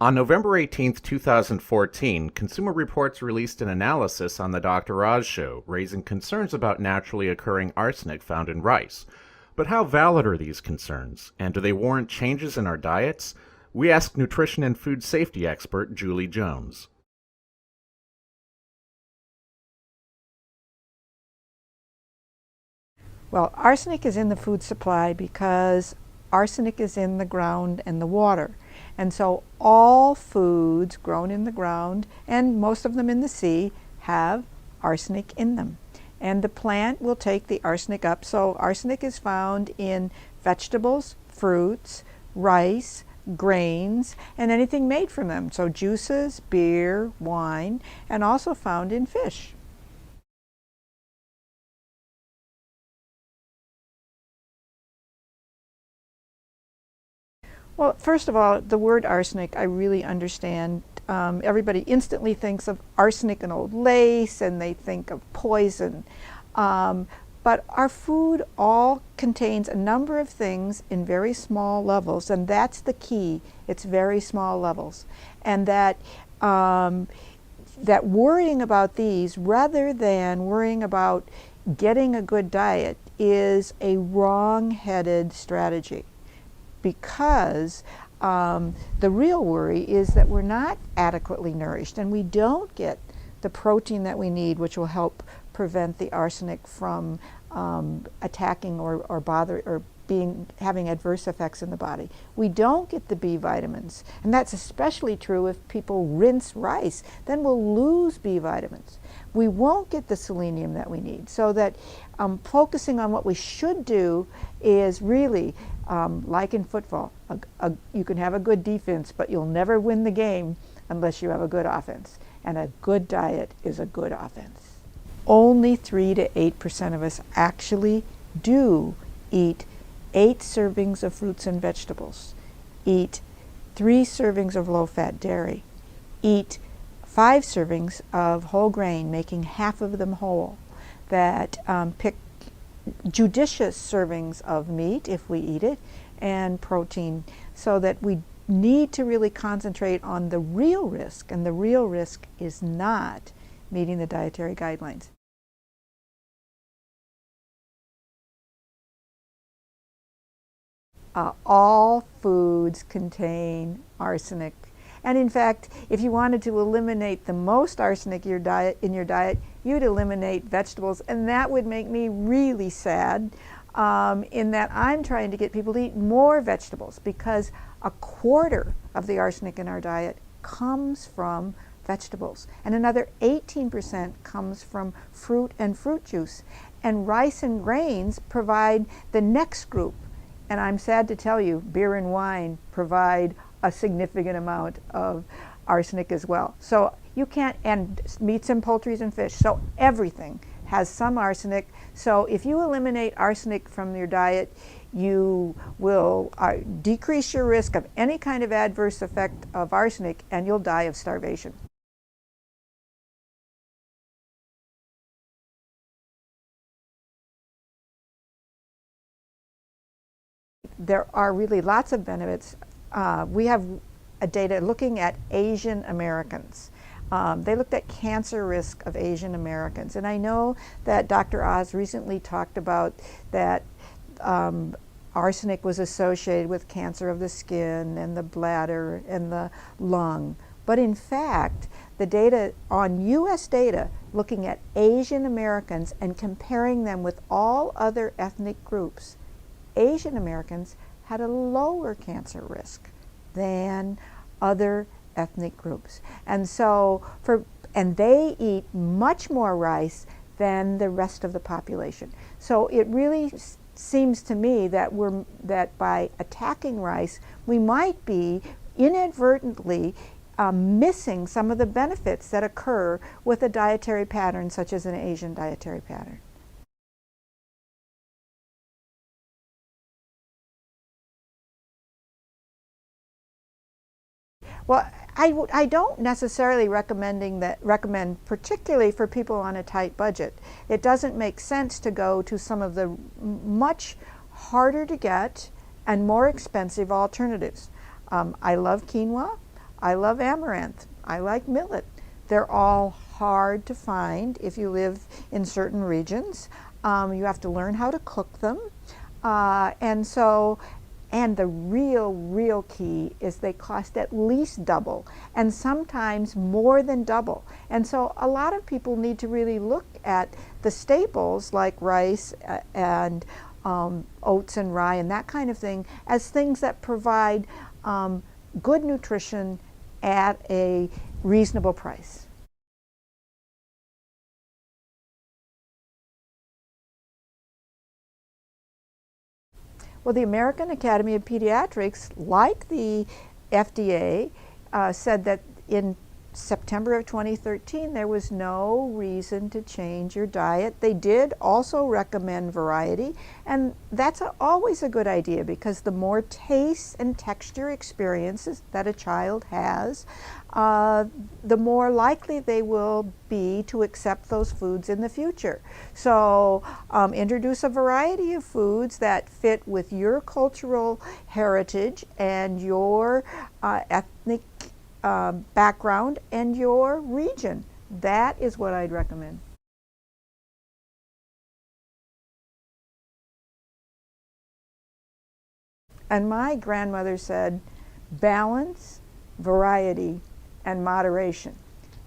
On November 18, 2014, Consumer Reports released an analysis on the Dr. Oz show, raising concerns about naturally occurring arsenic found in rice. But how valid are these concerns, and do they warrant changes in our diets? We asked nutrition and food safety expert Julie Jones. Well, arsenic is in the food supply because arsenic is in the ground and the water. And so all foods grown in the ground, and most of them in the sea, have arsenic in them. And the plant will take the arsenic up. So arsenic is found in vegetables, fruits, rice, grains, and anything made from them. So juices, beer, wine, and also found in fish. Well, first of all, the word arsenic, I really understand. Everybody instantly thinks of arsenic and old lace, and they think of poison. But our food all contains a number of things in very small levels, and that's the key. It's very small levels. And that worrying about these rather than worrying about getting a good diet is a wrong-headed strategy, because the real worry is that we're not adequately nourished and we don't get the protein that we need, which will help prevent the arsenic from attacking or having adverse effects in the body. We don't get the B vitamins, and that's especially true if people rinse rice. Then we'll lose B vitamins. We won't get the selenium that we need. So that focusing on what we should do is really, like in football, you can have a good defense, but you'll never win the game unless you have a good offense. And a good diet is a good offense. Only 3 to 8% of us actually do eat 8 servings of fruits and vegetables, eat 3 servings of low-fat dairy, eat 5 servings of whole grain, making half of them whole, that pick judicious servings of meat, if we eat it, and protein, so that we need to really concentrate on the real risk, and the real risk is not meeting the dietary guidelines. All foods contain arsenic. And in fact, if you wanted to eliminate the most arsenic in your diet, you'd eliminate vegetables. And that would make me really sad, in that I'm trying to get people to eat more vegetables, because a quarter of the arsenic in our diet comes from vegetables. And another 18% comes from fruit and fruit juice. And rice and grains provide the next group. And I'm sad to tell you, beer and wine provide a significant amount of arsenic as well. So you can't, and meats and poultry and fish, so everything has some arsenic. So if you eliminate arsenic from your diet, you will decrease your risk of any kind of adverse effect of arsenic, and you'll die of starvation. There are really lots of benefits. We have data looking at Asian Americans. They looked at cancer risk of Asian Americans. And I know that Dr. Oz recently talked about that arsenic was associated with cancer of the skin and the bladder and the lung. But in fact, the data on US data looking at Asian Americans and comparing them with all other ethnic groups, Asian Americans had a lower cancer risk than other ethnic groups. And so and they eat much more rice than the rest of the population. So it really seems to me that by attacking rice, we might be inadvertently missing some of the benefits that occur with a dietary pattern such as an Asian dietary pattern. Well, I don't necessarily recommend particularly for people on a tight budget. It doesn't make sense to go to some of the much harder to get and more expensive alternatives. I love quinoa. I love amaranth. I like millet. They're all hard to find if you live in certain regions. You have to learn how to cook them. And the real key is they cost at least double and sometimes more than double. And so a lot of people need to really look at the staples like rice and oats and rye and that kind of thing as things that provide good nutrition at a reasonable price. Well, the American Academy of Pediatrics, like the FDA, said that in September of 2013 there was no reason to change your diet. They did also recommend variety, and that's always a good idea because the more taste and texture experiences that a child has, the more likely they will be to accept those foods in the future. So introduce a variety of foods that fit with your cultural heritage and your ethnic background and your region. That is what I'd recommend. And my grandmother said, balance, variety, and moderation.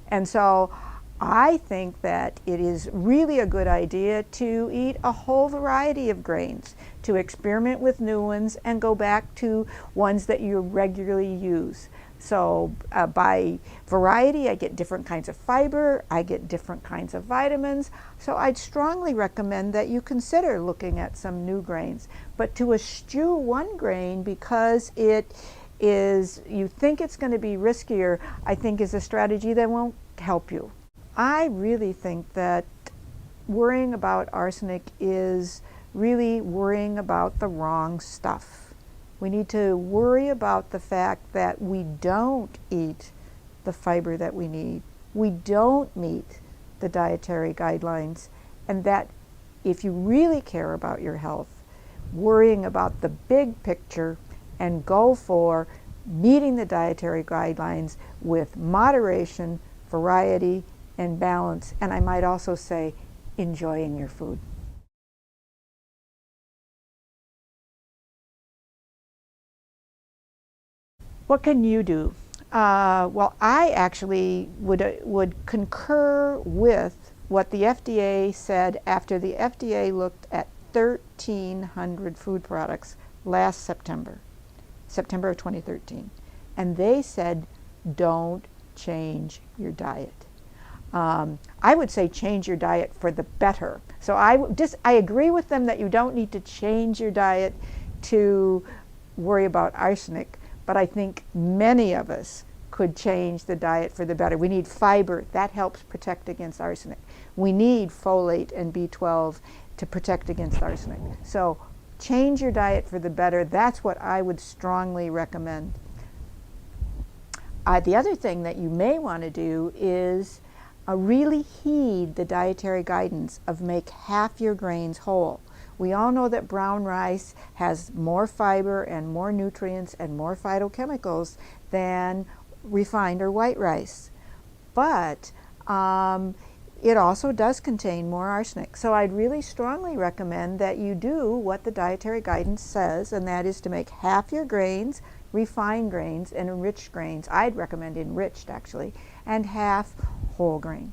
And so I think that it is really a good idea to eat a whole variety of grains, to experiment with new ones and go back to ones that you regularly use. So by variety, I get different kinds of fiber, I get different kinds of vitamins. So I'd strongly recommend that you consider looking at some new grains. But to eschew one grain because it is, you think it's going to be riskier, I think is a strategy that won't help you. I really think that worrying about arsenic is really worrying about the wrong stuff. We need to worry about the fact that we don't eat the fiber that we need. We don't meet the dietary guidelines, and that if you really care about your health, worrying about the big picture and go for meeting the dietary guidelines with moderation, variety, and balance, and I might also say enjoying your food. What can you do? Well, I actually would concur with what the FDA said after the FDA looked at 1,300 food products last September of 2013. And they said, don't change your diet. I would say change your diet for the better. So I agree with them that you don't need to change your diet to worry about arsenic, but I think many of us could change the diet for the better. We need fiber. That helps protect against arsenic. We need folate and B12 to protect against arsenic. So change your diet for the better. That's what I would strongly recommend. The other thing that you may want to do is really heed the dietary guidance of make half your grains whole. We all know that brown rice has more fiber and more nutrients and more phytochemicals than refined or white rice. But it also does contain more arsenic. So I'd really strongly recommend that you do what the dietary guidance says, and that is to make half your grains refined grains and enriched grains. I'd recommend enriched actually, and half whole grain.